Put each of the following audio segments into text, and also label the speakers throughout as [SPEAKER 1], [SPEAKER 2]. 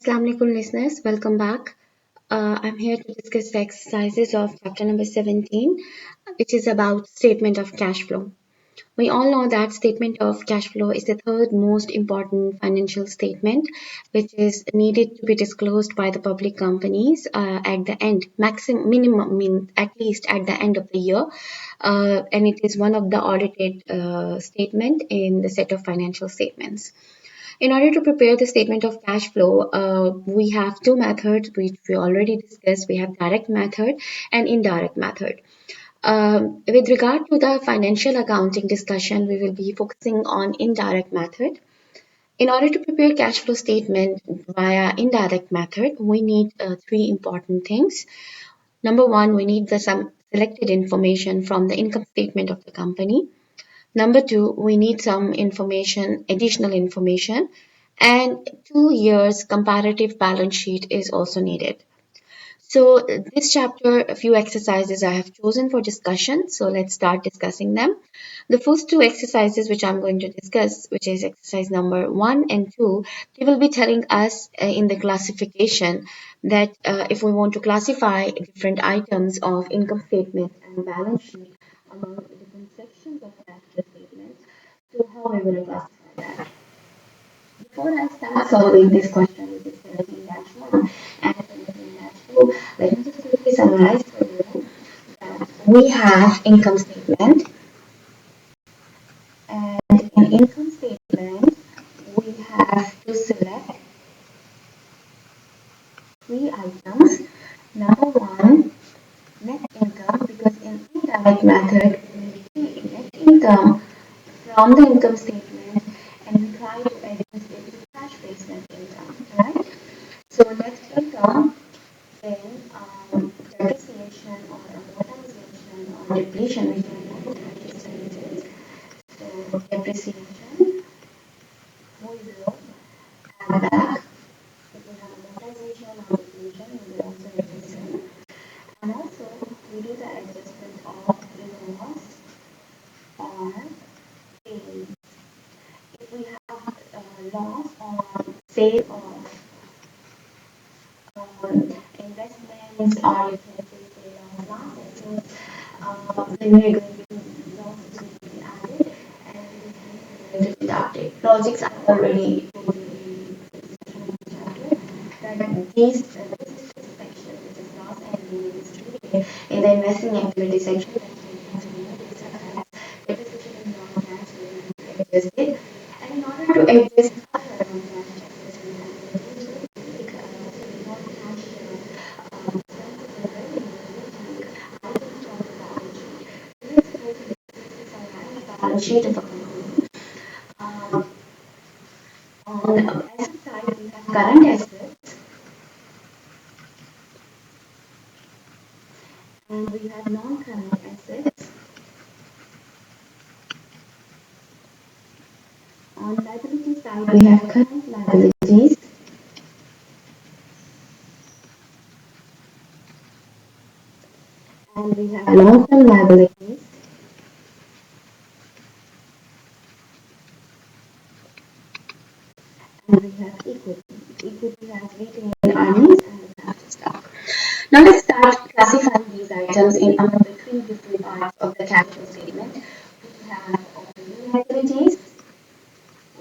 [SPEAKER 1] Assalamu alaikum listeners, welcome back. I'm here to discuss the exercises of chapter number 17, which is about statement of cash flow. We all know that statement of cash flow is the third most important financial statement, which is needed to be disclosed by the public companies at the end, maximum minimum mean at least at the end of the year, and it is one of the audited statement in the set of financial statements. In order to prepare the statement of cash flow, we have two methods which we already discussed. We have direct method and indirect method. With regard to the financial accounting discussion, we will be focusing on indirect method. In order to prepare cash flow statement via indirect method, we need three important things. Number one, we need the some selected information from the income statement of the company. Number two, we need some information, additional information, and 2 years comparative balance sheet is also needed. So this chapter, a few exercises I have chosen for discussion. So let's start discussing them. The first two exercises which I'm going to discuss, which is exercise number 1 and 2, they will be telling us in the classification that if we want to classify different items of income statement and balance sheet among different sections of cash flow statements, so how we will classify that. Before I start solving this question, which is 17-1 and 17-2, let me just quickly summarize for you that we have income statement, and in income statement we have to select three items. Number one, net income, because in indirect method we take net income from the income statement and we try to adjust it to cash-based net income, right? So net income, then depreciation or amortization or depletion, which are non-cash expenses. So depreciation, we will add back. If we have amortization or depletion, we will also adjust them. And also, we do the adjustment of loss or gain. If we have loss on sale of investments, or you can say sale of non-assets, then we are going to loss is going to be added and it is going to be deducted. Logics are already told you in the discussion of the chapter that this section, which is loss and gain, is treated in the investing activity section. That has been noticed as depreciation is non-cash, so we have to adjust it. And in order to adjust other non-cash assets and liabilities, we take non-cash expenses and revenues, we take items from the balance sheet. Let's suppose this is a managed balance sheet of a company. On the asset side, we have current assets and we have non-current assets. On liability side, we have current liabilities and we have long-term liabilities. And we have equity. Equity has retained earnings and we have stock. Now let's start classifying these items in among the three different parts of the cash flow statement. We have operating activities,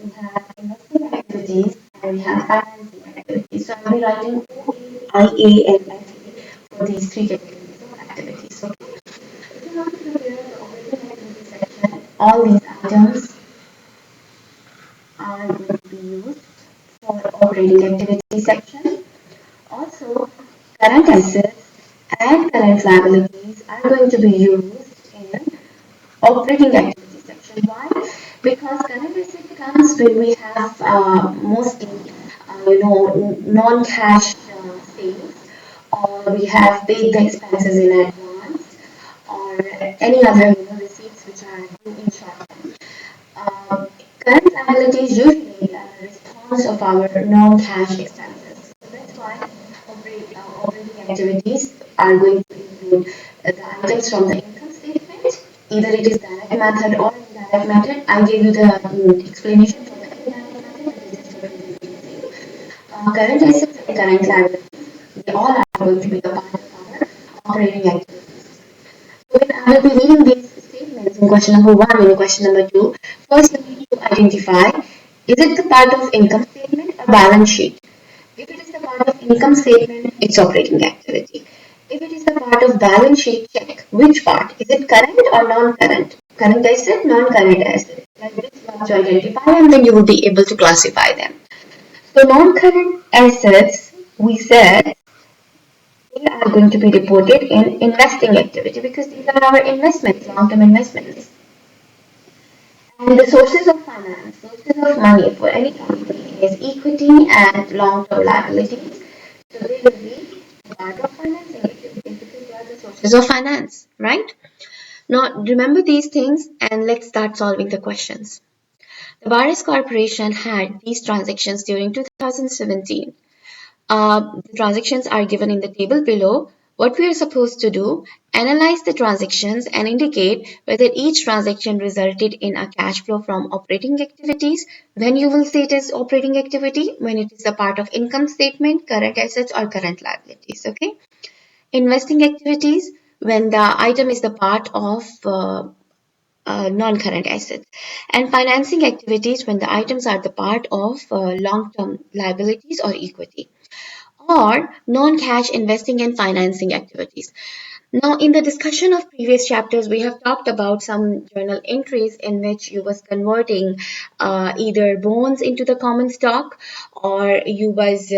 [SPEAKER 1] we have investing activities, and we have financing activities. So I'll be writing OA, IA, and FA for these three categories of activities. Okay. If you have to prepare the operating activity section, all these items are going to be used for operating activity section. Also, current assets and current liabilities are going to be used in operating activity section. Why? Because current asset comes when we have mostly, non-cash sales, or we have paid the expenses in advance, or any other receipts which are due in short term. Current liabilities usually are a response of our non-cash expenses. So that's why operating activities are going to include the items from the income statement. Either it is direct method or indirect method. I gave you the explanation for the indirect method, but this is totally confusing. Current assets and current liabilities, they all are going to be the part of our operating activities. So when I will be reading these statements in question number 1 and question number 2, first you need to identify, is it the part of income statement or balance sheet? If it is the part of income statement, it's operating activity. If it is the part of balance sheet, check which part. Is it current or non-current? Current asset, non-current asset. Like this you have to identify and then you will be able to classify them. So non-current assets, we said, they are going to be reported in investing activity because these are our investments, long-term investments. And the sources of finance, sources of money for any company is equity and long-term liabilities. So they will be part of financing activities because they are the sources of finance, right? Now remember these things and let's start solving the questions. The Baris Corporation had these transactions during 2017. The transactions are given in the table below. What we are supposed to do, analyze the transactions and indicate whether each transaction resulted in a cash flow from operating activities. When you will say it is operating activity, when it is a part of income statement, current assets or current liabilities. Okay. Investing activities, when the item is the part of non-current assets, and financing activities when the items are the part of long-term liabilities or equity, or non-cash investing and financing activities. Now, in the discussion of previous chapters, we have talked about some journal entries in which you was converting either bonds into the common stock, or you was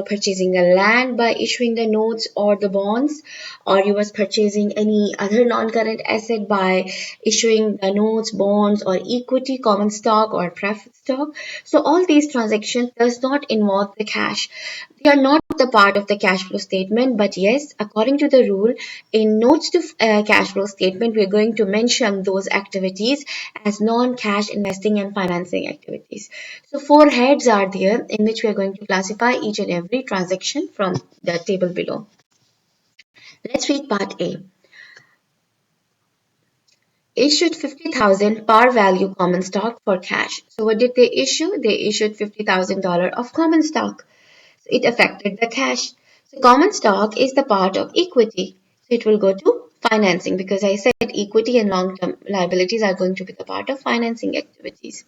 [SPEAKER 1] purchasing a land by issuing the notes or the bonds, or you was purchasing any other non-current asset by issuing the notes, bonds, or equity, common stock, or preferred stock. So all these transactions does not involve the cash. They are not the part of the cash flow statement, but yes, according to the rule, in notes to cash flow statement, we're going to mention those activities as non-cash investing and financing activities. So four heads are there in which we are going to classify each and every transaction from the table below. Let's read part A. Issued 50,000 par value common stock for cash. So what did they issue? They issued $50,000 of common stock. So it affected the cash. So common stock is the part of equity. So it will go to financing because I said equity and long-term liabilities are going to be the part of financing activities.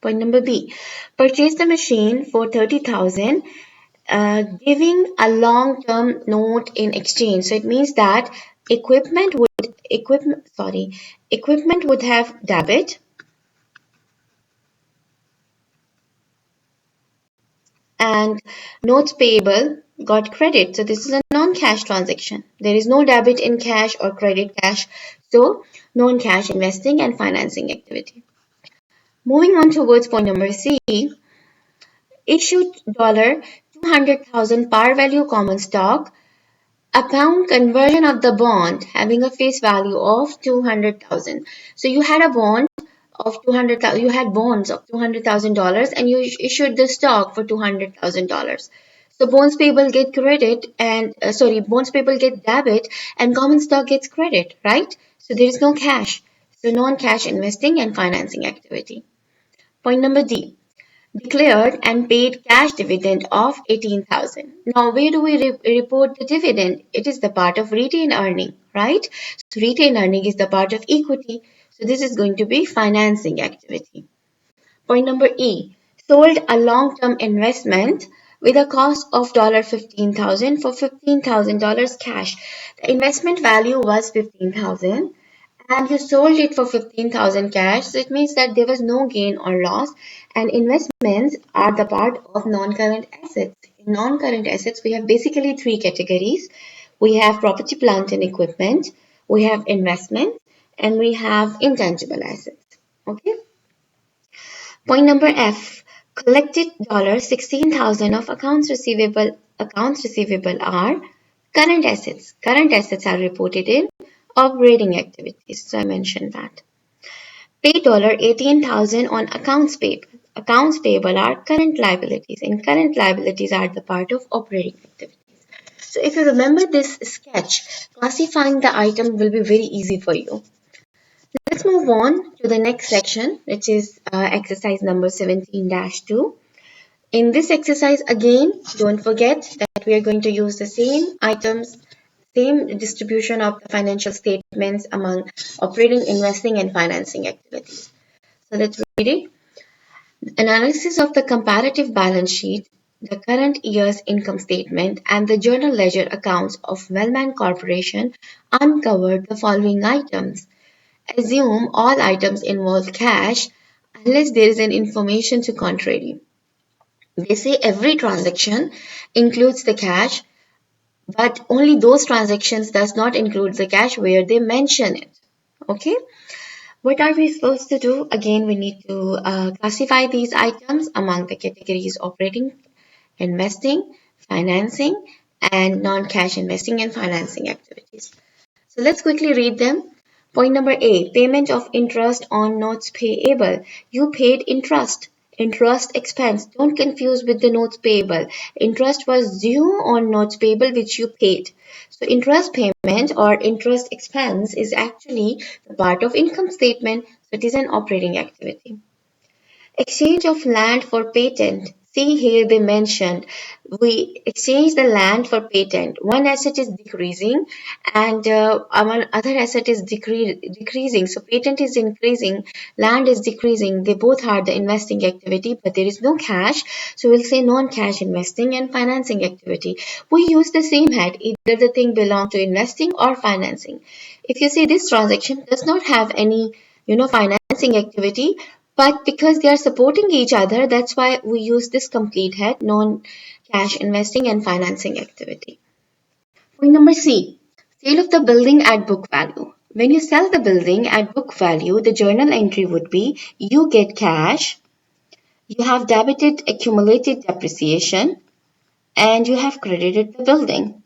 [SPEAKER 1] Point number B. Purchase the machine for 30,000, giving a long-term note in exchange. So it means that equipment would have debit and notes payable got credit. So this is a non-cash transaction. There is no debit in cash or credit cash. So non-cash investing and financing activity. Moving on towards point number C, issued $200,000 par value common stock upon conversion of the bond having a face value of 200,000. So you had a bond of 200,000. You had bonds of $200,000 and you issued the stock for $200,000. So bonds payable get credit and bonds payable get debit and common stock gets credit, right? So there is no cash. So non-cash investing and financing activity. Point number D. Declared and paid cash dividend of 18,000. Now, where do we report the dividend? It is the part of retained earning, right? So retained earning is the part of equity. So this is going to be financing activity. Point number E. Sold a long-term investment with a cost of $15,000 for $15,000 cash. The investment value was 15,000 and you sold it for 15,000 cash. So it means that there was no gain or loss, and investments are the part of non-current assets. In non-current assets, we have basically three categories. We have property, plant and equipment, we have investments, and we have intangible assets. Okay. Point number F. Collected $16,000 of accounts receivable. Accounts receivable are current assets. Current assets are reported in operating activities. So I mentioned that. Pay $18,000 on accounts payable. Accounts payable are current liabilities, and current liabilities are the part of operating activities. So if you remember this sketch, classifying the item will be very easy for you. Let's move on to the next section, which is exercise number 17-2. In this exercise, again, don't forget that that we are going to use the same items, same distribution of the financial statements among operating, investing, and financing activities. So let's read it. Analysis of the comparative balance sheet, the current year's income statement, and the journal ledger accounts of Wellman Corporation uncovered the following items. Assume all items involve cash unless there is an information to contrary. They say every transaction includes the cash, but only those transactions does not include the cash where they mention it. Okay. What are we supposed to do? Again, we need to classify these items among the categories operating, investing, financing, and non-cash investing and financing activities. So let's quickly read them. Point number A, payment of interest on notes payable. You paid interest. Interest expense. Don't confuse with the notes payable. Interest was due on notes payable which you paid. So interest payment or interest expense is actually the part of income statement. So it is an operating activity. Exchange of land for patent. See here they mentioned we exchange the land for patent. One asset is decreasing and our other asset is decreasing. So patent is increasing, land is decreasing. They both are the investing activity, but there is no cash. So we'll say non-cash investing and financing activity. We use the same head. Either the thing belong to investing or financing. If you see this transaction does not have any financing activity, but because they are supporting each other, that's why we use this complete head, non-cash investing and financing activity. Point number C, sale of the building at book value. When you sell the building at book value, the journal entry would be you get cash, you have debited accumulated depreciation, and you have credited the building.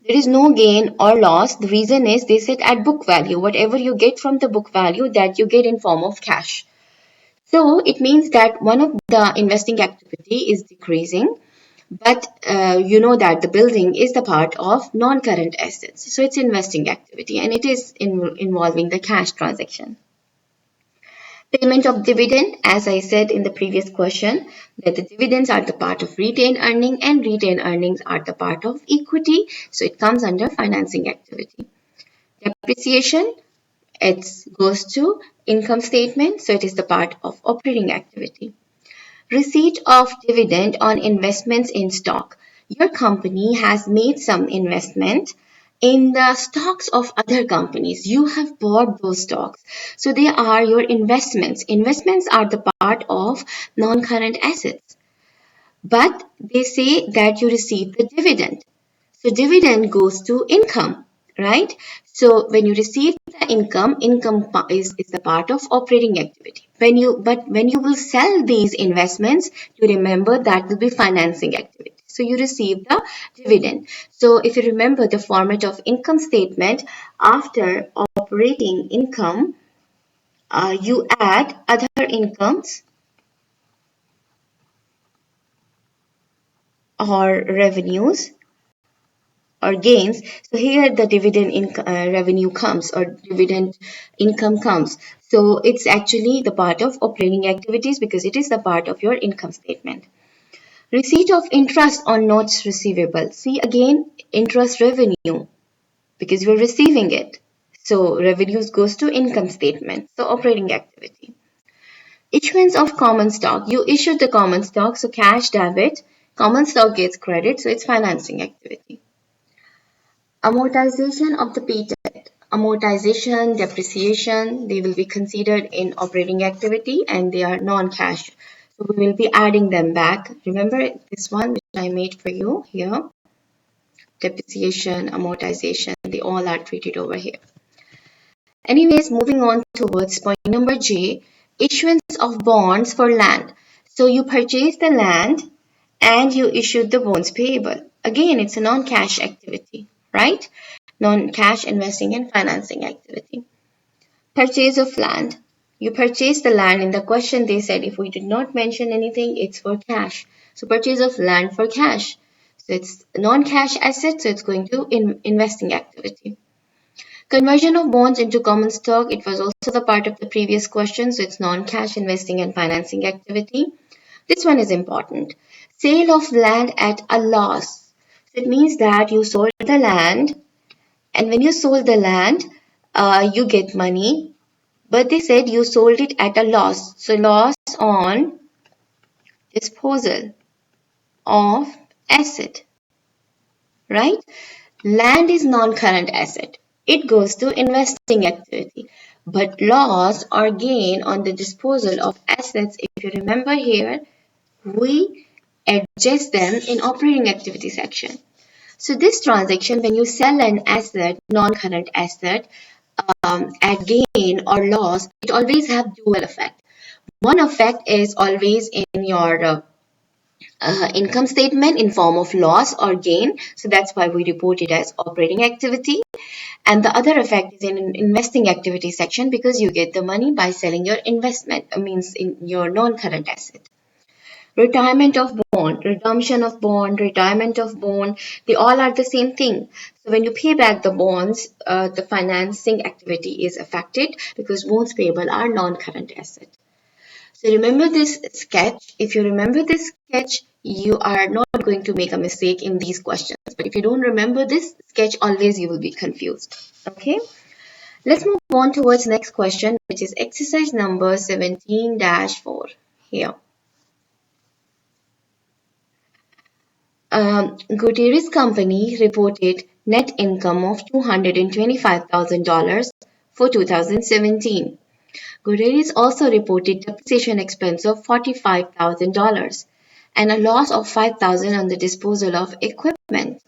[SPEAKER 1] There is no gain or loss. The reason is they said at book value. Whatever you get from the book value, that you get in form of cash. So it means that one of the investing activity is decreasing, but you know that the building is the part of non-current assets. So it's investing activity and it is involving the cash transaction. Payment of dividend, as I said in the previous question, that the dividends are the part of retained earning and retained earnings are the part of equity. So it comes under financing activity. Depreciation, it goes to income statement, so it is the part of operating activity. Receipt of dividend on investments in stock. Your company has made some investment in the stocks of other companies. You have bought those stocks. So they are your investments. Investments are the part of non-current assets. But they say that you receive the dividend. So dividend goes to income, right? So when you receive the income is the part of operating activity. When you will sell these investments, you remember that will be financing activity. So you receive the dividend. So if you remember the format of income statement, after operating income, you add other incomes or revenues or gains. So here the dividend revenue comes or dividend income comes. So it's actually the part of operating activities because it is the part of your income statement. Receipt of interest on notes receivable. See again, interest revenue because you're receiving it. So revenues goes to income statement. So operating activity. Issuance of common stock. You issued the common stock, so cash debit. Common stock gets credit, so it's financing activity. Amortization of the patent. Amortization, depreciation, they will be considered in operating activity and they are non-cash. So we will be adding them back. Remember this one which I made for you here. Depreciation, amortization, they all are treated over here. Anyways, moving on towards point number J, issuance of bonds for land. So you purchase the land and you issued the bonds payable. Again, it's a non-cash activity, right? Non-cash investing and financing activity. Purchase of land. You purchase the land. In the question they said if we did not mention anything, it's for cash. So purchase of land for cash. So it's non-cash asset, so it's going to investing activity. Conversion of bonds into common stock. It was also the part of the previous question, so it's non-cash investing and financing activity. This one is important. Sale of land at a loss. So it means that you sold the land, and when you sold the land, you get money. But they said you sold it at a loss. So loss on disposal of asset, right? Land is non-current asset. It goes to investing activity. But loss or gain on the disposal of assets, if you remember here, we adjust them in operating activity section. So this transaction, when you sell an asset, non-current asset, at gain or loss, it always have dual effect. One effect is always in your income statement in form of loss or gain. So that's why we report it as operating activity. And the other effect is in investing activity section because you get the money by selling your investment, means in your non-current asset. Retirement of bond, redemption of bond, retirement of bond, they all are the same thing. So when you pay back the bonds, the financing activity is affected because bonds payable are non-current asset. So remember this sketch. If you remember this sketch, you are not going to make a mistake in these questions. But if you don't remember this sketch, always you will be confused. Okay? Let's move on towards next question, which is exercise number 17-4. Here. Gutierrez Company reported net income of $225,000 for 2017. Gutierrez also reported depreciation expense of $45,000 and a loss of $5,000 on the disposal of equipment.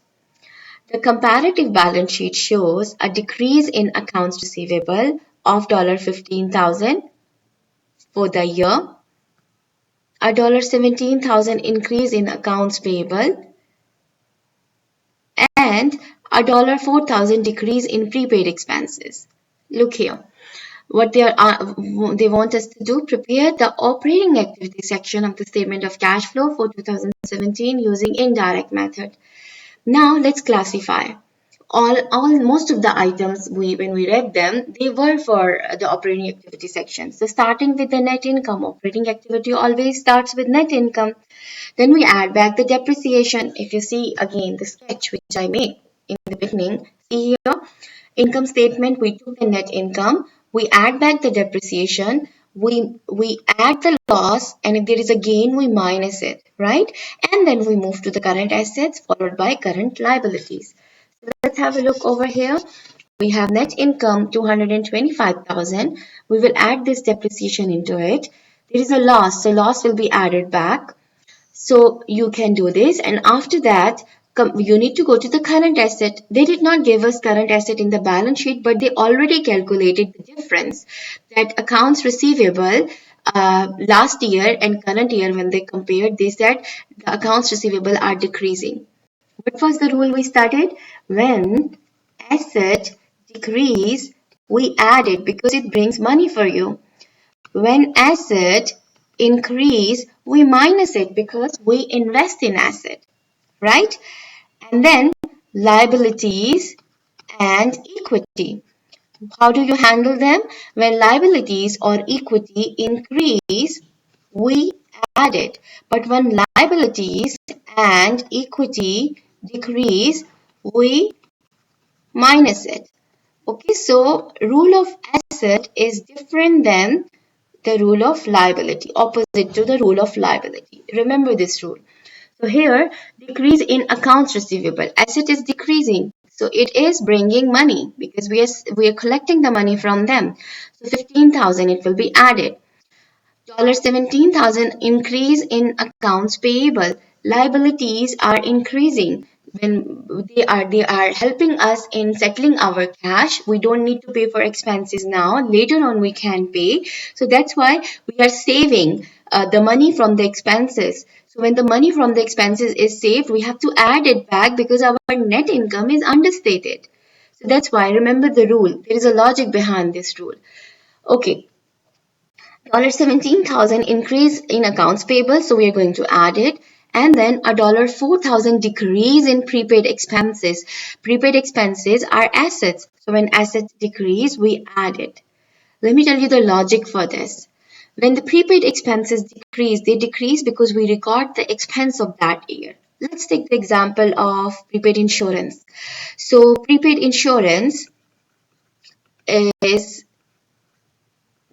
[SPEAKER 1] The comparative balance sheet shows a decrease in accounts receivable of $15,000 for the year, a $17,000 increase in accounts payable, and a $4,000 decrease in prepaid expenses. Look here. What they want us to do, prepare the operating activity section of the statement of cash flow for 2017 using indirect method. Now let's classify. Most of the items when we read them, they were for the operating activity section. So starting with the net income, operating activity always starts with net income. Then we add back the depreciation. If you see again the sketch which I made in the beginning, see here, income statement, we took the net income, we add back the depreciation, we add the loss, and if there is a gain, we minus it, right? And then we move to the current assets followed by current liabilities. So let's have a look over here. We have net income 225,000. We will add this depreciation into it. There is a loss, so loss will be added back. So you can do this, and after that you need to go to the current asset. They did not give us current asset in the balance sheet, but they already calculated the difference, that accounts receivable last year and current year, when they compared, they said the accounts receivable are decreasing. What was the rule we started? When asset decrease, we add it because it brings money for you. When asset increase, we minus it because we invest in asset, right? And then liabilities and equity. How do you handle them? When liabilities or equity increase, we add it. But when liabilities and equity decrease, we minus it. Okay, so rule of asset is different than the rule of liability, opposite to the rule of liability. Remember this rule. So here, decrease in accounts receivable. Asset is decreasing, so it is bringing money because we are collecting the money from them. So 15,000, it will be added. $17,000 increase in accounts payable. Liabilities are increasing. When they are helping us in settling our cash. We don't need to pay for expenses now. Later on we can pay. So that's why we are saving the money from the expenses. So when the money from the expenses is saved, we have to add it back because our net income is understated. So that's why, remember the rule. There is a logic behind this rule. Okay. $17,000 increase in accounts payable, so we are going to add it. And then a $4,000 decrease in prepaid expenses. Prepaid expenses are assets. So when assets decrease, we add it. Let me tell you the logic for this. When the prepaid expenses decrease, they decrease because we record the expense of that year. Let's take the example of prepaid insurance. So prepaid insurance is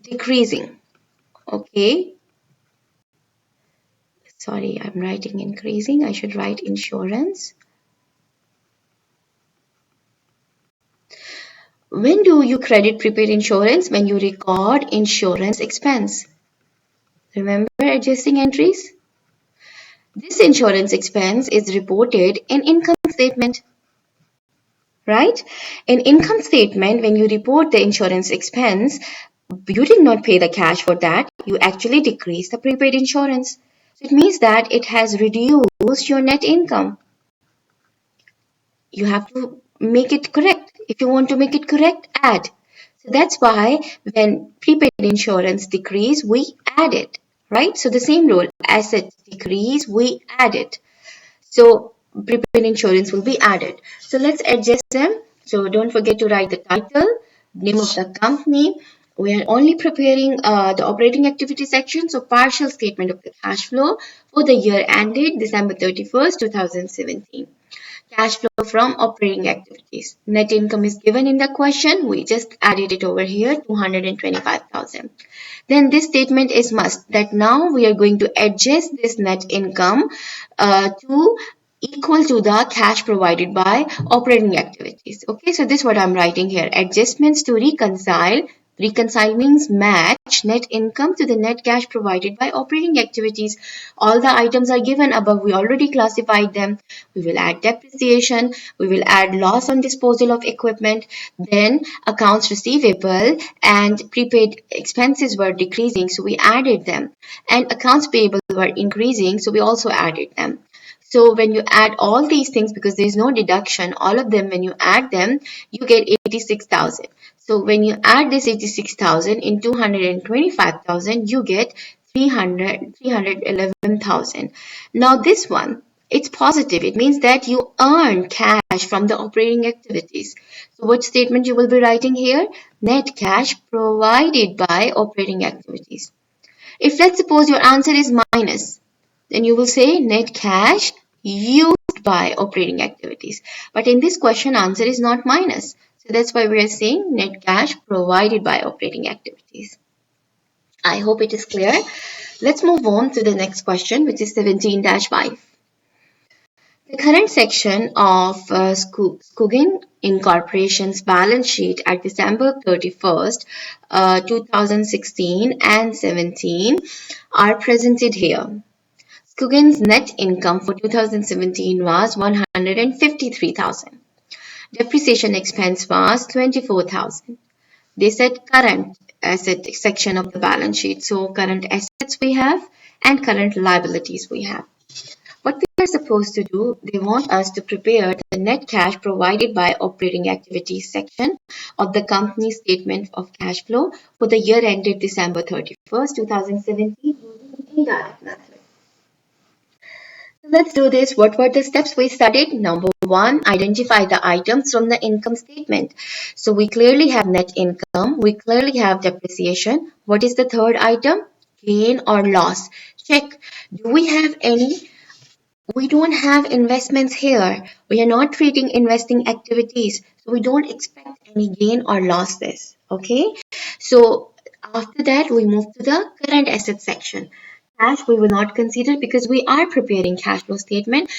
[SPEAKER 1] decreasing. Okay. Sorry, I'm writing increasing. I should write insurance. When do you credit prepaid insurance? When you record insurance expense. Remember adjusting entries? This insurance expense is reported in income statement, right? In income statement, when you report the insurance expense, you did not pay the cash for that. You actually decrease the prepaid insurance. So it means that it has reduced your net income. You have to make it correct. If you want to make it correct, add. So that's why when prepaid insurance decrease, we add it, right? So the same rule, assets decrease, we add it. So prepaid insurance will be added. So let's adjust them. So don't forget to write the title, name of the company. We are only preparing the operating activity section. So partial statement of the cash flow for the year ended December 31st, 2017. Cash flow from operating activities. Net income is given in the question. We just added it over here, 225,000. Then this statement is must, that now we are going to adjust this net income to equal to the cash provided by operating activities. Okay, so this is what I'm writing here. Adjustments to reconcile. Reconcile means match net income to the net cash provided by operating activities. All the items are given above. We already classified them. We will add depreciation. We will add loss on disposal of equipment. Then accounts receivable and prepaid expenses were decreasing, so we added them. And accounts payable were increasing, so we also added them. So when you add all these things, because there is no deduction, all of them, when you add them, you get 86,000. So when you add this 86,000 in 225,000, you get 311,000. Now this one, it's positive. It means that you earn cash from the operating activities. So what statement you will be writing here? Net cash provided by operating activities. If let's suppose your answer is minus, then you will say net cash used by operating activities. But in this question, answer is not minus. So that's why we are saying net cash provided by operating activities. I hope it is clear. Let's move on to the next question, which is 17-5. The current section of Skugin Incorporation's balance sheet at December 31st, 2016 and 17 are presented here. Skugin's net income for 2017 was 153,000. Depreciation expense was 24,000. They said current asset section of the balance sheet. So current assets we have and current liabilities we have. What we are supposed to do, they want us to prepare the net cash provided by operating activities section of the company statement of cash flow for the year ended December 31st, 2017 using indirect method. Let's do this. What were the steps we studied? Number one, identify the items from the income statement. So we clearly have net income. We clearly have depreciation. What is the third item? Gain or loss. Check. Do we have any? We don't have investments here. We are not treating investing activities. So we don't expect any gain or losses. Okay. So after that, we move to the current asset section. Cash we will not consider because we are preparing cash flow statement.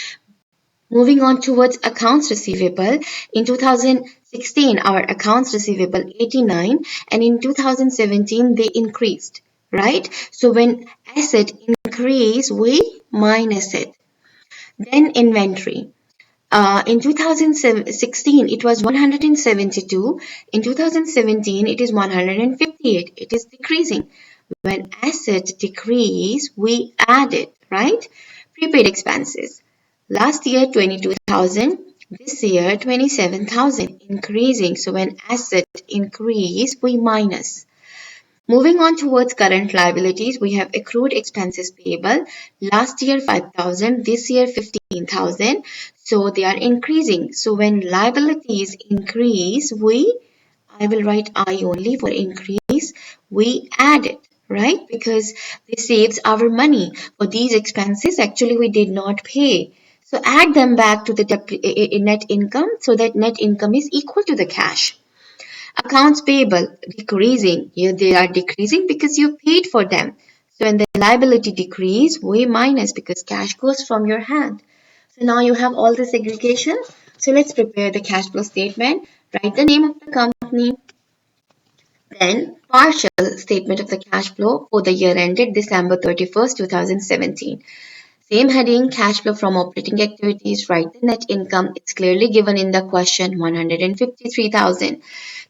[SPEAKER 1] Moving on towards accounts receivable. In 2016, our accounts receivable 89 and in 2017 they increased, right? So when asset increase, we minus it. Then inventory. In 2016, it was 172. In 2017, it is 158. It is decreasing. When assets decrease, we add it, right? Prepaid expenses. Last year, 22,000. This year, 27,000. Increasing. So when assets increase, we minus. Moving on towards current liabilities, we have accrued expenses payable. Last year 5,000, this year 15,000. So they are increasing. So when liabilities increase, I will write I only for increase, we add it. right? Because this saves our money. For these expenses, actually, we did not pay. So add them back to the net income so that net income is equal to the cash. Accounts payable decreasing. Here they are decreasing because you paid for them. So when the liability decrease, we minus because cash goes from your hand. So now you have all the segregation. So let's prepare the cash flow statement. Write the name of the company, then partial statement of the cash flow for the year ended December 31st, 2017. Same heading, cash flow from operating activities, write the net income. It's clearly given in the question, 153,000.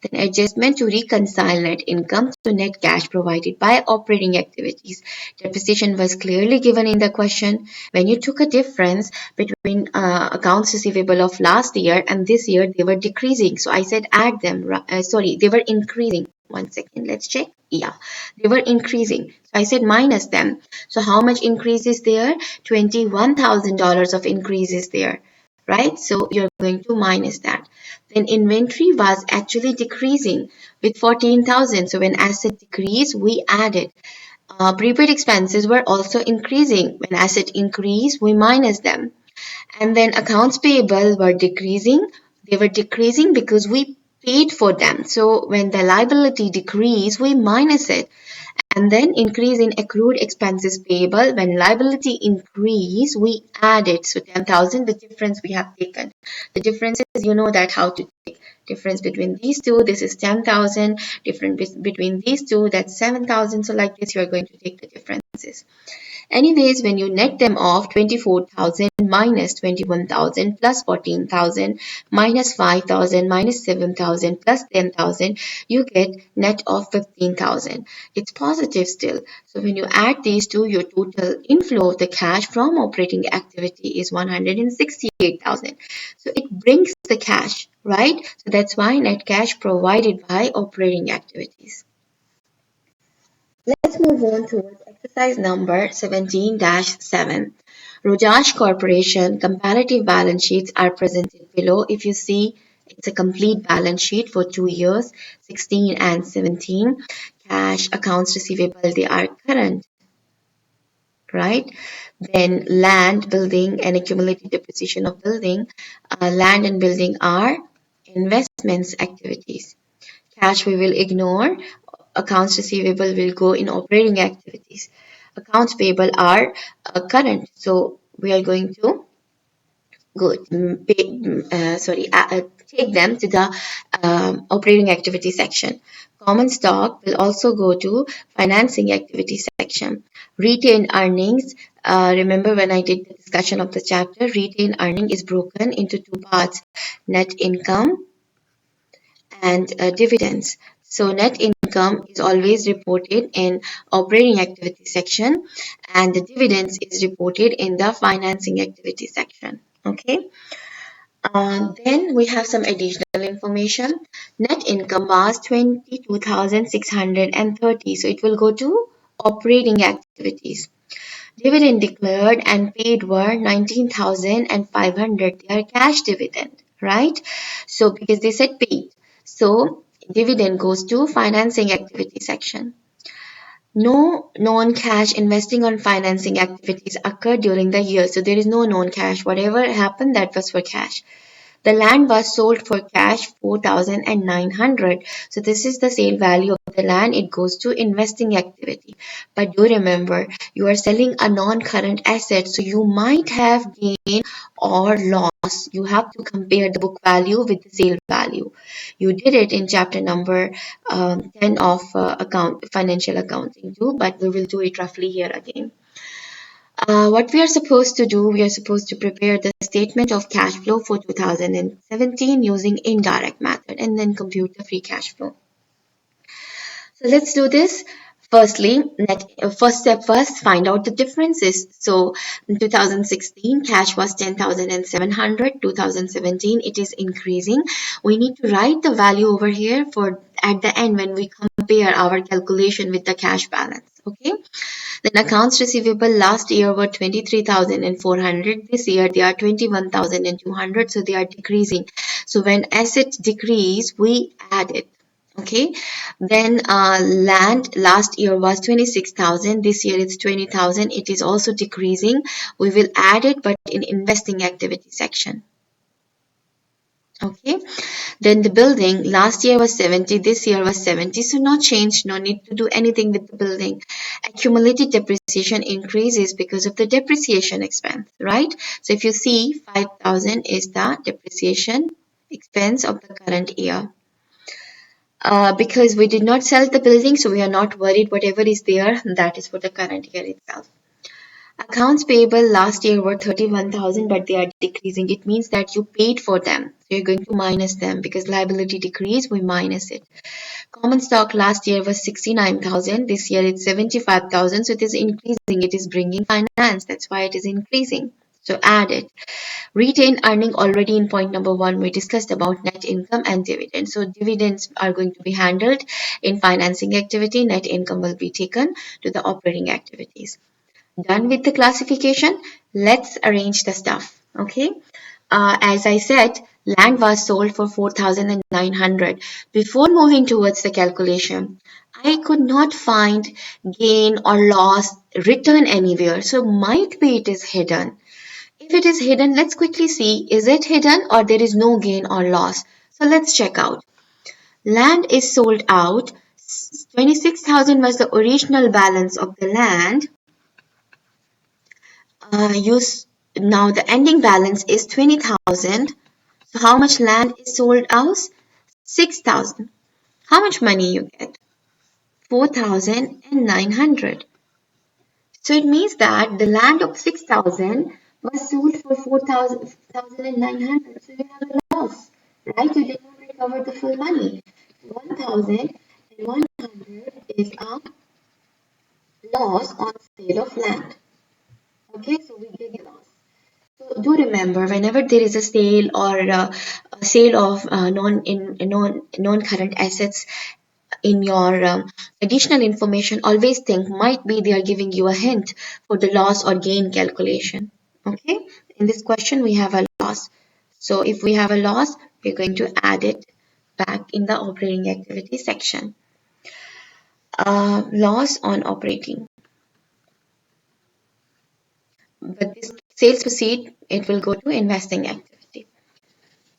[SPEAKER 1] Then adjustment to reconcile net income to net cash provided by operating activities. Depreciation was clearly given in the question. When you took a difference between accounts receivable of last year and this year, they were decreasing. So I said add them. Sorry, they were increasing. One second, let's check. Yeah, they were increasing. So I said minus them. So how much increase is there? $21,000 of increase is there, right? So you're going to minus that. Then inventory was actually decreasing with 14,000. So when asset decrease, we added. Prepaid expenses were also increasing. When asset increase, we minus them. And then accounts payable were decreasing. They were decreasing because we paid for them. So when the liability decrease, we minus it. And then increase in accrued expenses payable. When liability increase, we add it. So 10,000, the difference we have taken. The difference is, you know that how to take. Difference between these two, this is 10,000. Difference between these two, that's 7,000. So like this, you're going to take the differences. Anyways, when you net them off, 24,000 minus 21,000 plus 14,000 minus 5,000 minus 7,000 plus 10,000, you get net of 15,000. It's positive still. So when you add these two, your total inflow of the cash from operating activity is 168,000. So it brings the cash, right? So that's why net cash provided by operating activities. Let's move on towards exercise number 17-7. Rojaj Corporation comparative balance sheets are presented below. If you see, it's a complete balance sheet for 2 years, 16 and 17. Cash, accounts receivable, they are current, right? Then land, building, and accumulated depreciation of building. Land and building are investments activities. Cash we will ignore. Accounts receivable will go in operating activities. Accounts payable are current, so we are going to take them to the operating activity section. Common stock will also go to financing activity section. Retained earnings. Remember when I did the discussion of the chapter, retained earning is broken into two parts: net income and dividends. So net income is always reported in operating activity section and the dividends is reported in the financing activity section. Okay. Then we have some additional information. Net income was 22,630. So it will go to operating activities. Dividend declared and paid were 19,500. They are cash dividend, right? So because they said paid. So dividend goes to financing activity section. No non-cash investing on financing activities occurred during the year. So there is no non-cash. Whatever happened, that was for cash. The land was sold for cash 4,900. So this is the sale value of the land. It goes to investing activity. But do remember, you are selling a non-current asset. So you might have gain or loss. You have to compare the book value with the sale value. You did it in chapter number 10 of financial accounting too, but we will do it roughly here again. What we are supposed to do, we are supposed to prepare the statement of cash flow for 2017 using indirect method and then compute the free cash flow. So let's do this. Firstly, first step first, find out the differences. So in 2016, cash was 10,700. 2017, it is increasing. We need to write the value over here for at the end when we compare our calculation with the cash balance. Okay. Then accounts receivable last year were 23,400. This year they are 21,200. So they are decreasing. So when assets decrease, we add it. Okay, then land last year was 26,000. This year it's 20,000. It is also decreasing. We will add it, but in investing activity section. Okay, then the building last year was 70, this year was 70, so no change, no need to do anything with the building. Accumulated depreciation increases because of the depreciation expense, right? So if you see 5,000 is the depreciation expense of the current year. Because we did not sell the building, so we are not worried. Whatever is there, that is for the current year itself. Accounts payable last year were 31,000, but they are decreasing. It means that you paid for them. So you're going to minus them because liability decrease, we minus it. Common stock last year was 69,000. This year it's 75,000. So it is increasing. It is bringing finance. That's why it is increasing. So add it. Retained earning already in point number 1, we discussed about net income and dividends. So dividends are going to be handled in financing activity. Net income will be taken to the operating activities. Done with the classification, let's arrange the stuff. Okay. As I said, land was sold for 4,900. Before moving towards the calculation, I could not find gain or loss written anywhere. So might be it is hidden. If it is hidden, let's quickly see, is it hidden or there is no gain or loss? So let's check out. Land is sold out. 26,000 was the original balance of the land. Now the ending balance is 20,000. So how much land is sold out? 6,000. How much money you get? 4,900. So it means that the land of 6,000 was sold for 4,900. So you have a loss, right? You did not recover the full money. 1,100 is a loss on sale of land. Okay, so we get a loss. So do remember, whenever there is a sale or a sale of non-current assets in your additional information, always think might be they are giving you a hint for the loss or gain calculation. Okay, in this question we have a loss. So if we have a loss, we're going to add it back in the operating activity section. Loss on operating. But this sales proceed, it will go to investing activity.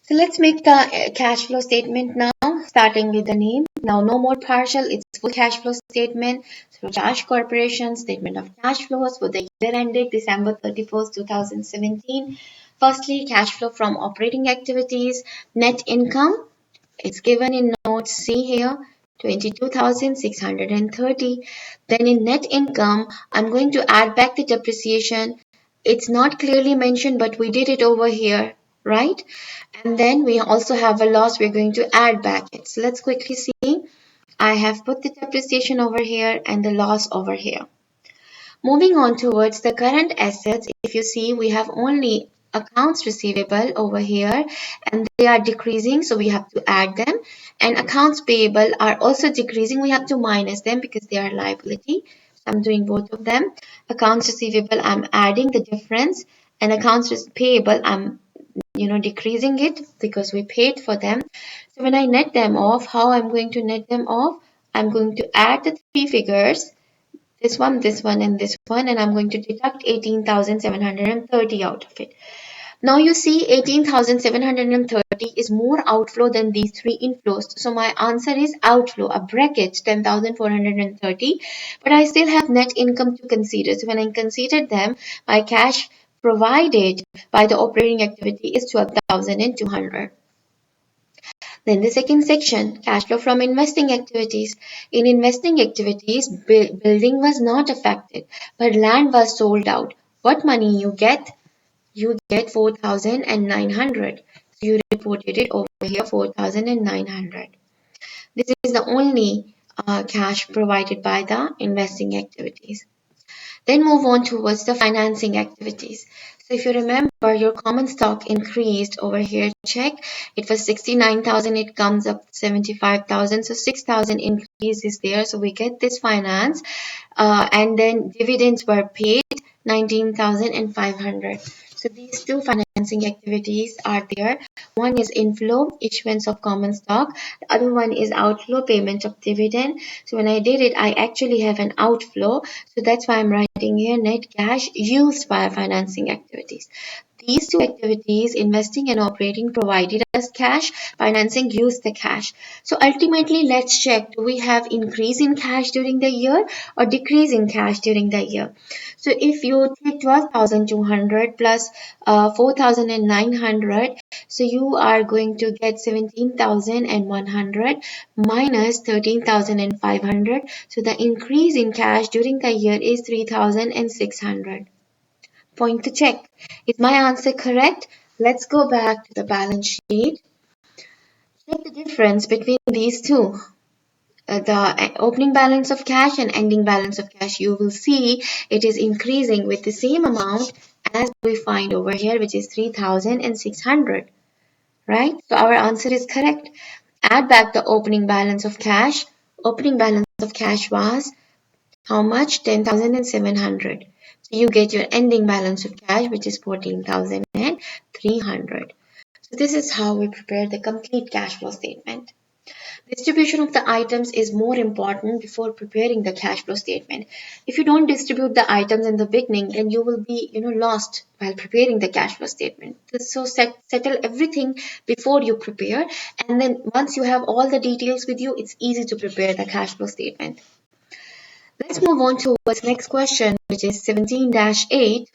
[SPEAKER 1] So let's make the cash flow statement now, starting with the name. Now, no more partial, it's full cash flow statement. So, Raj Corporation statement of cash flows for the year ended December 31st, 2017. Firstly, cash flow from operating activities, net income. It's given in note C here, 22,630. Then in net income, I'm going to add back the depreciation. It's not clearly mentioned, but we did it over here, right? And then we also have a loss. We're going to add back it. So let's quickly see. I have put the depreciation over here and the loss over here. Moving on towards the current assets, if you see, we have only accounts receivable over here and they are decreasing, so we have to add them. And accounts payable are also decreasing. We have to minus them because they are liability. So I'm doing both of them. Accounts receivable, I'm adding the difference, and accounts payable, I'm decreasing it because we paid for them. So when I net them off, how I'm going to net them off? I'm going to add the three figures, this one, and this one, and I'm going to deduct 18,730 out of it. Now you see 18,730 is more outflow than these three inflows. So my answer is outflow, a bracket 10,430, but I still have net income to consider. So when I consider them, my cash provided by the operating activity is 12,200. Then the second section, cash flow from investing activities. In investing activities, building was not affected, but land was sold out. What money you get? You get 4,900. So you reported it over here, 4,900. This is the only cash provided by the investing activities. Then move on towards the financing activities. So if you remember, your common stock increased over here. Check, it was 69,000, it comes up 75,000, so 6,000 increase is there. So we get this finance, and then dividends were paid 19,500. So these two financing activities are there. One is inflow, issuance of common stock. The other one is outflow, payment of dividend. So when I did it, I actually have an outflow. So that's why I'm writing here net cash used by financing activities. These two activities, investing and operating, provided us cash, financing used the cash. So ultimately, let's check, do we have increase in cash during the year or decrease in cash during the year? So if you take 12,200 plus 4,900, so you are going to get 17,100 minus 13,500. So the increase in cash during the year is 3,600. Point to check. Is my answer correct? Let's go back to the balance sheet. Check the difference between these two. The opening balance of cash and ending balance of cash. You will see it is increasing with the same amount as we find over here, which is 3,600. Right? So our answer is correct. Add back the opening balance of cash. Opening balance of cash was how much? 10,700. So you get your ending balance of cash, which is 14,300. So this is how we prepare the complete cash flow statement. Distribution of the items is more important before preparing the cash flow statement. If you don't distribute the items in the beginning, then you will be, lost while preparing the cash flow statement. So settle everything before you prepare, and then once you have all the details with you, it's easy to prepare the cash flow statement. Let's move on to what's next question, which is 17-8.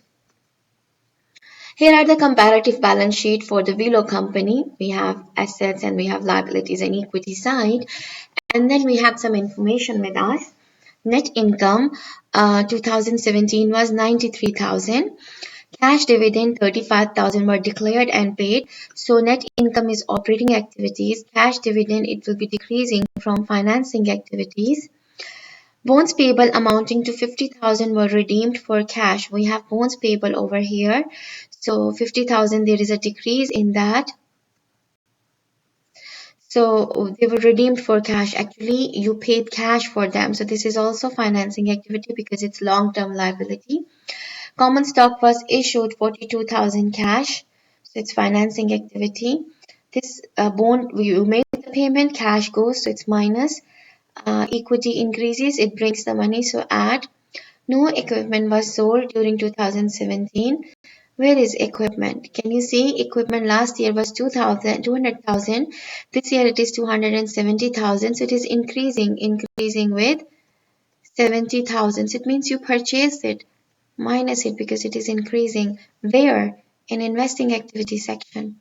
[SPEAKER 1] Here are the comparative balance sheet for the Velo company. We have assets and we have liabilities and equity side. And then we have some information with us. Net income 2017 was 93,000. Cash dividend 35,000 were declared and paid. So net income is operating activities. Cash dividend, it will be decreasing from financing activities. Bonds payable amounting to 50,000 were redeemed for cash. We have bonds payable over here. So 50,000, there is a decrease in that. So they were redeemed for cash. Actually, you paid cash for them. So this is also financing activity because it's long-term liability. Common stock was issued 42,000 cash. So it's financing activity. This bond, you made the payment, cash goes, so it's minus. Equity increases, it brings the money, so add. No equipment was sold during 2017. Where is equipment? Can you see equipment last year was 200,000. This year it is 270,000. So it is increasing with 70,000. So it means you purchased it. Minus it because it is increasing. Where? In investing activity section.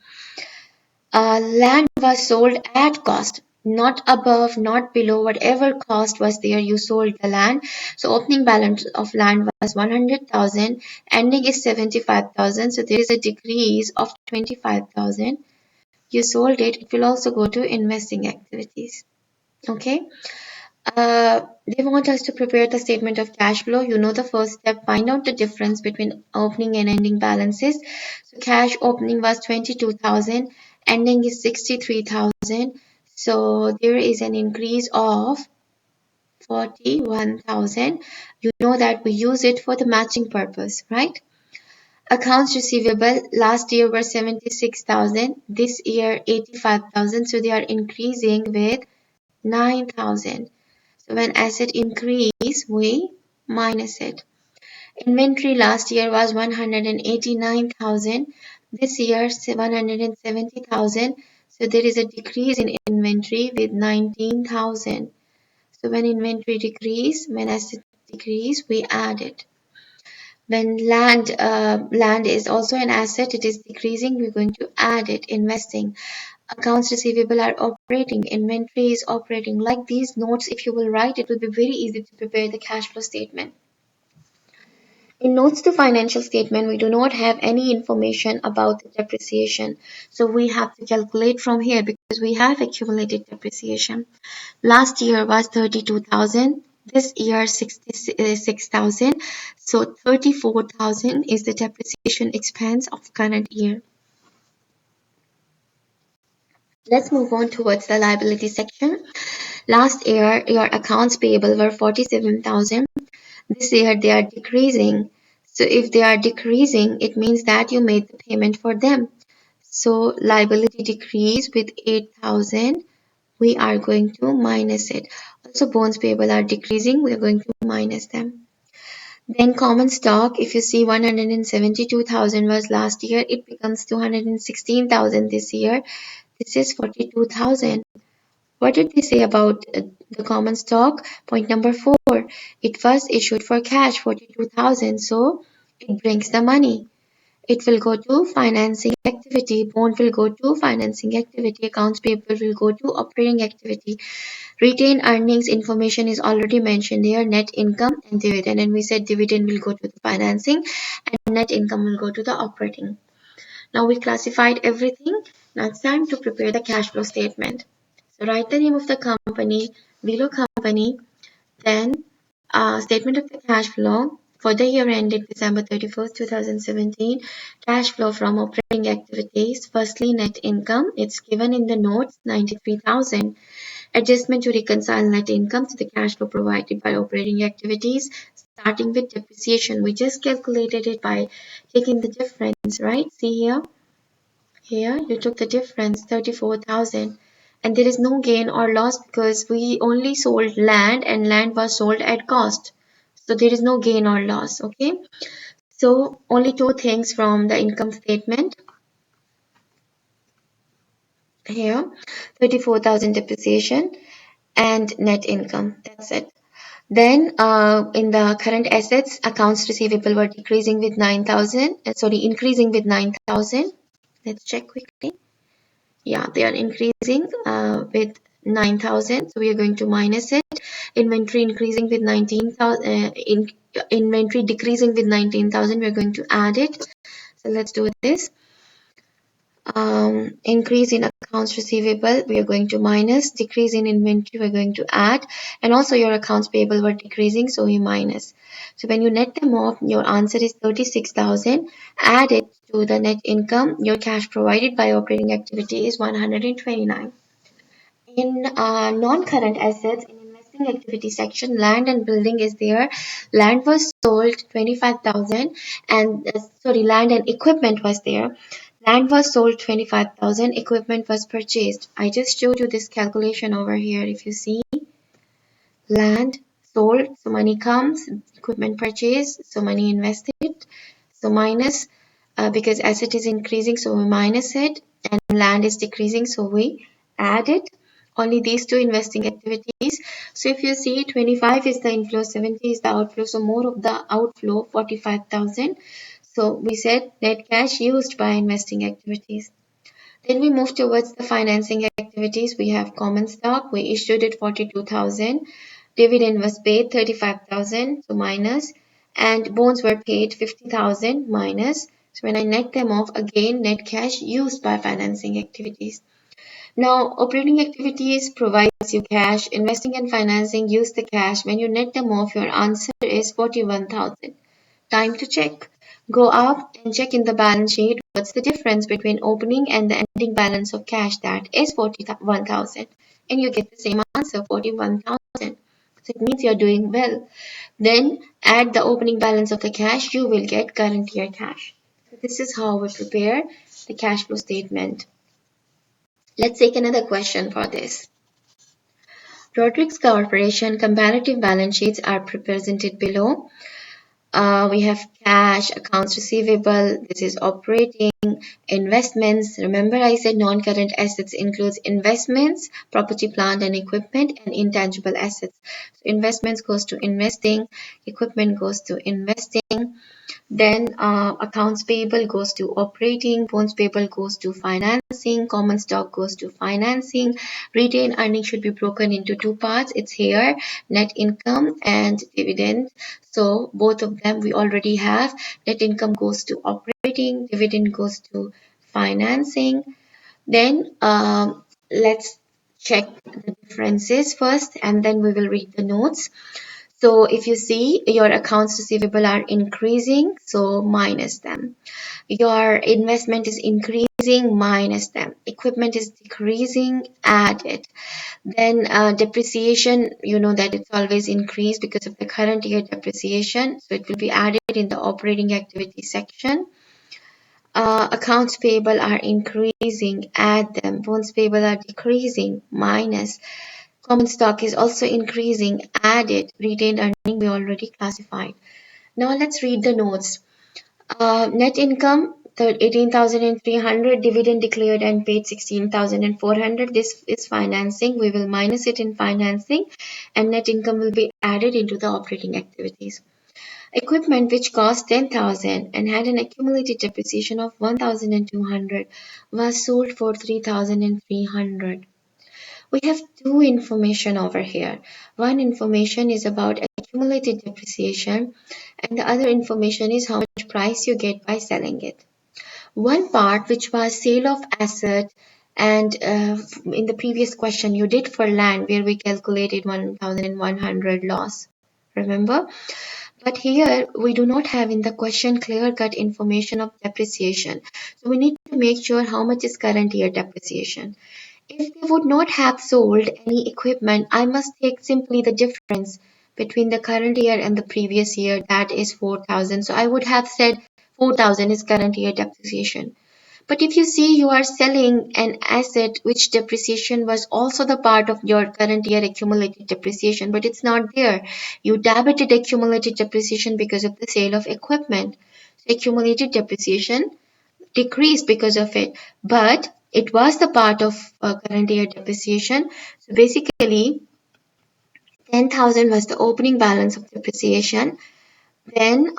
[SPEAKER 1] Land was sold at cost, not above, not below, whatever cost was there, you sold the land. So opening balance of land was 100,000, ending is 75,000. So there is a decrease of 25,000. You sold it. It will also go to investing activities. Okay. They want us to prepare the statement of cash flow. You know the first step, find out the difference between opening and ending balances. So cash opening was 22,000, ending is 63,000. So there is an increase of 41,000. You know that we use it for the matching purpose, right? Accounts receivable last year were 76,000, this year 85,000. So they are increasing with 9,000. So when asset increase, we minus it. Inventory last year was 189,000. This year 170,000. So there is a decrease in inventory with 19,000. So when inventory decrease, when asset decrease, we add it. When land is also an asset, it is decreasing, we're going to add it, investing. Accounts receivable are operating, inventory is operating. Like these notes, if you will write, it will be very easy to prepare the cash flow statement. In notes to financial statement, we do not have any information about the depreciation. So we have to calculate from here because we have accumulated depreciation. Last year was 32,000. This year 66,000. So 34,000 is the depreciation expense of current year. Let's move on towards the liability section. Last year, your accounts payable were 47,000. This year, they are decreasing. So if they are decreasing, it means that you made the payment for them. So liability decrease with 8,000. We are going to minus it. Also bonds payable are decreasing. We are going to minus them. Then common stock, if you see 172,000 was last year, it becomes 216,000 this year. This is 42,000. What did they say about the common stock? Point number 4. It was issued for cash, 42,000. So it brings the money. It will go to financing activity. Bond will go to financing activity. Accounts payable will go to operating activity. Retained earnings information is already mentioned here, net income and dividend. And we said dividend will go to the financing and net income will go to the operating. Now we classified everything. Now it's time to prepare the cash flow statement. So write the name of the company, below company, then statement of the cash flow for the year ended December 31st, 2017. Cash flow from operating activities. Firstly, net income. It's given in the notes, 93,000. Adjustment to reconcile net income to the cash flow provided by operating activities. Starting with depreciation, we just calculated it by taking the difference, right? See here. Here you took the difference, 34,000. And there is no gain or loss because we only sold land and land was sold at cost. So there is no gain or loss, okay? So only two things from the income statement. Here, 34,000 depreciation and net income. That's it. Then in the current assets, accounts receivable were decreasing with 9,000. Increasing with 9,000. Let's check quickly. Yeah, they are increasing with 9,000. So we are going to minus it. Inventory increasing with 19,000. Inventory decreasing with 19,000. We are going to add it. So let's do this. Increase in accounts receivable, we are going to minus. Decrease in inventory, we're going to add. And also your accounts payable were decreasing, so we minus. So when you net them off, your answer is 36,000. Add it to the net income. Your cash provided by operating activity is 129. In non-current assets, in investing activity section, land and building is there. Land was sold 25,000 and land and equipment was there. Land was sold 25,000, equipment was purchased. I just showed you this calculation over here. If you see, land sold, so money comes, equipment purchased, so money invested, so minus, because asset is increasing, so we minus it, and land is decreasing, so we add it. Only these two investing activities. So if you see, 25 is the inflow, 70 is the outflow, so more of the outflow, 45,000. So we said net cash used by investing activities. Then we move towards the financing activities. We have common stock. We issued it 42,000. Dividend was paid 35,000, so minus. And bonds were paid 50,000 minus. So when I net them off, again, net cash used by financing activities. Now, operating activities provides you cash. Investing and financing use the cash. When you net them off, your answer is 41,000. Time to check. Go up and check in the balance sheet what's the difference between opening and the ending balance of cash. That is 41,000. And you get the same answer, 41,000. So it means you're doing well. Then add the opening balance of the cash, you will get current year cash. So this is how we prepare the cash flow statement. Let's take another question for this. Rodriguez Corporation comparative balance sheets are presented below. We have cash, accounts receivable, this is operating, investments. Remember I said non-current assets includes investments, property, plant and equipment, and intangible assets. So investments goes to investing, equipment goes to investing. Then accounts payable goes to operating, bonds payable goes to financing, common stock goes to financing. Retained earnings should be broken into two parts. It's here, net income and dividend. So both of them we already have. Net income goes to operating, dividend goes to financing. Then let's check the differences first and then we will read the notes. So if you see your accounts receivable are increasing, so minus them. Your investment is increasing, minus them. Equipment is decreasing, add it. Then depreciation, you know that it's always increased because of the current year depreciation. So it will be added in the operating activity section. Accounts payable are increasing, add them. Bonds payable are decreasing, minus. Common stock is also increasing, add it. Retained earning we already classified. Now let's read the notes. Net income 18,300, dividend declared and paid 16,400. This is financing. We will minus it in financing, and net income will be added into the operating activities. Equipment which cost 10,000 and had an accumulated depreciation of 1,200 was sold for 3,300. We have two information over here. One information is about accumulated depreciation, and the other information is how much price you get by selling it. One part which was sale of asset, and in the previous question you did for land where we calculated 1,100 loss. Remember? But here we do not have in the question clear-cut information of depreciation. So we need to make sure how much is current year depreciation. If they would not have sold any equipment, I must take simply the difference between the current year and the previous year, that is 4,000. So I would have said 4,000 is current year depreciation. But if you see you are selling an asset which depreciation was also the part of your current year accumulated depreciation, but it's not there. You debited accumulated depreciation because of the sale of equipment. So accumulated depreciation decreased because of it, but it was the part of current year depreciation. So basically, 10,000 was the opening balance of depreciation. Then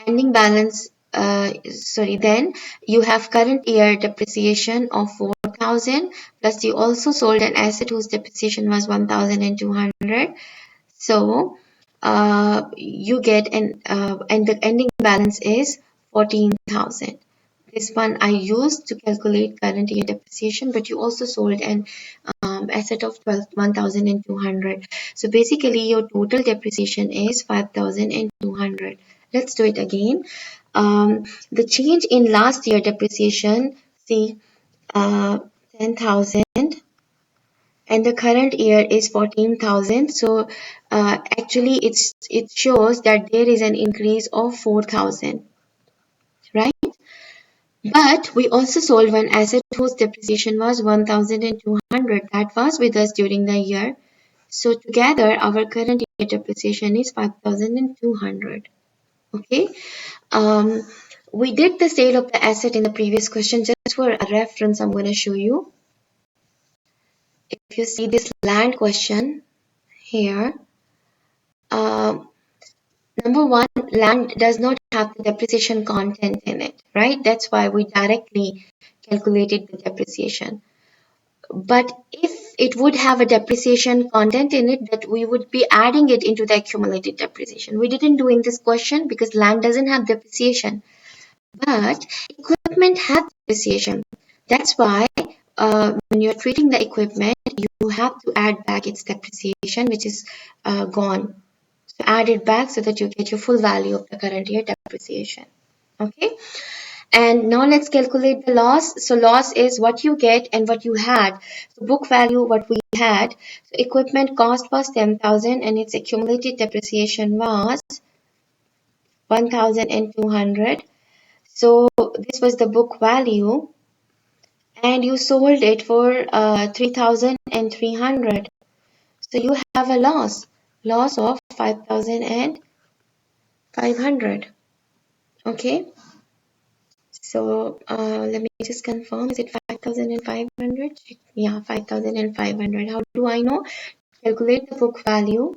[SPEAKER 1] ending balance, then you have current year depreciation of 4,000, plus you also sold an asset whose depreciation was 1,200. So you get and the ending balance is 14,000. This one I used to calculate current year depreciation, but you also sold an asset of 1,200. So basically your total depreciation is 5,200. Let's do it again. The change in last year depreciation, see, 10,000, and the current year is 14,000. So actually it shows that there is an increase of 4,000, right? But we also sold one asset whose depreciation was 1,200 that was with us during the year. So together our current year depreciation is 5,200. Okay. Um, we did the sale of the asset in the previous question. Just for a reference, I'm going to show you. If you see this land question here, number one, land does not have the depreciation content in it, right? That's why we directly calculated the depreciation. But if it would have a depreciation content in it, that we would be adding it into the accumulated depreciation. We didn't do in this question because land doesn't have depreciation, but equipment has depreciation. That's why when you're treating the equipment, you have to add back its depreciation, which is gone. So add it back so that you get your full value of the current year depreciation. Okay. And now let's calculate the loss. So loss is what you get and what you had. So book value, what we had. So equipment cost was 10,000 and its accumulated depreciation was 1,200. So this was the book value, and you sold it for 3,300. So you have a loss of 5,500. Okay. So let me just confirm, is it 5,500? Yeah, 5,500. How do I know? Calculate the book value.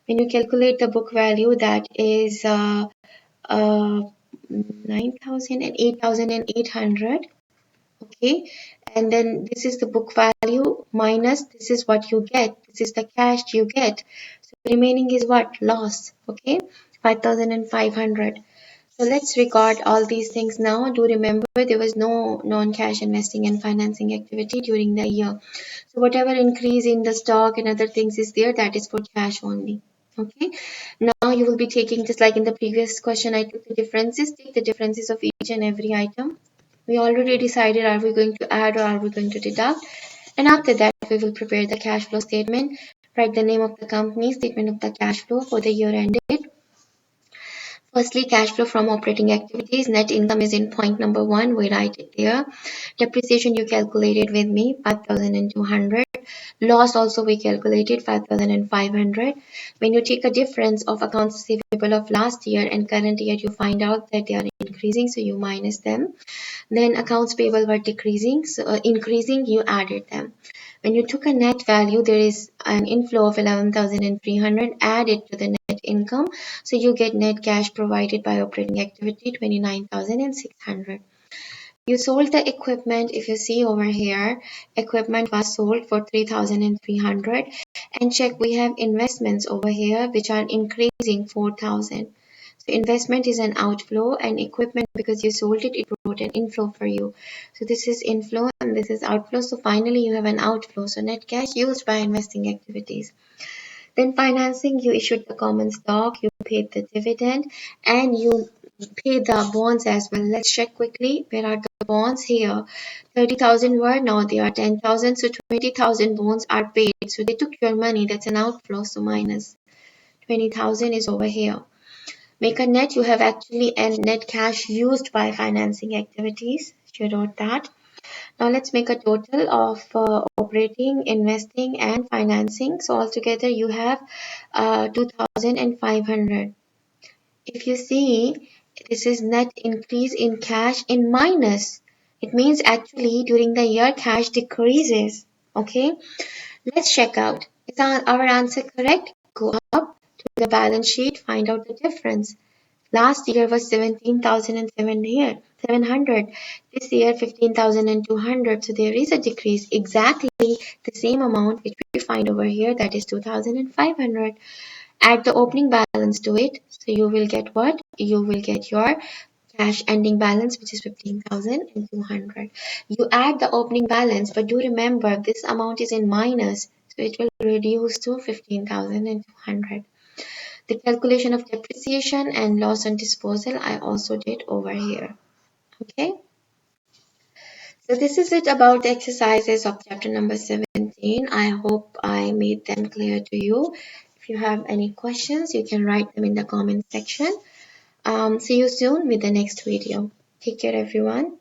[SPEAKER 1] When you calculate the book value, that is 9,000 and 8,800. Okay, and then this is the book value minus this is what you get. This is the cash you get. So remaining is what? Loss. Okay, 5,500. So let's record all these things now. Do remember there was no non-cash investing and financing activity during the year. So whatever increase in the stock and other things is there, that is for cash only. Okay, now you will be taking, just like in the previous question, I took the differences, take the differences of each and every item. We already decided, are we going to add or are we going to deduct? And after that, we will prepare the cash flow statement, write the name of the company, statement of the cash flow for the year ended. Firstly, cash flow from operating activities. Net income is in point number 1. We write it there. Depreciation you calculated with me, 5,200. Loss also we calculated, 5,500. When you take a difference of accounts receivable of last year and current year, you find out that they are increasing, so you minus them. Then accounts payable were decreasing, so increasing, you added them. When you took a net value, there is an inflow of 11,300 added to the net income, so you get net cash provided by operating activity 29,600. You sold the equipment. If you see over here, equipment was sold for 3,300, and check, we have investments over here which are increasing 4,000. So investment is an outflow, and equipment, because you sold it, it brought an inflow for you. So this is inflow and this is outflow. So finally you have an outflow. So net cash used by investing activities. Then financing, you issued the common stock, you paid the dividend, and you paid the bonds as well. Let's check quickly. Where are the bonds? Here. 30,000 were, now they are 10,000. So 20,000 bonds are paid. So they took your money. That's an outflow. So minus 20,000 is over here. Make a net. You have actually a net cash used by financing activities. You wrote that. Now let's make a total of operating, investing, and financing. So altogether you have 2,500. If you see, this is net increase in cash in minus. It means actually during the year cash decreases. Okay, let's check out. Is our answer correct? Go up to the balance sheet, find out the difference. Last year was 17,700. This year 15,200. So there is a decrease. Exactly the same amount which we find over here, that is 2,500. Add the opening balance to it. So you will get what? You will get your cash ending balance, which is 15,200. You add the opening balance, but do remember this amount is in minus. So it will reduce to 15,200. The calculation of depreciation and loss on disposal I also did over here. Okay, so this is it about the exercises of chapter number 17. I hope I made them clear to you. If you have any questions, you can write them in the comment section. See you soon with the next video. Take care, everyone.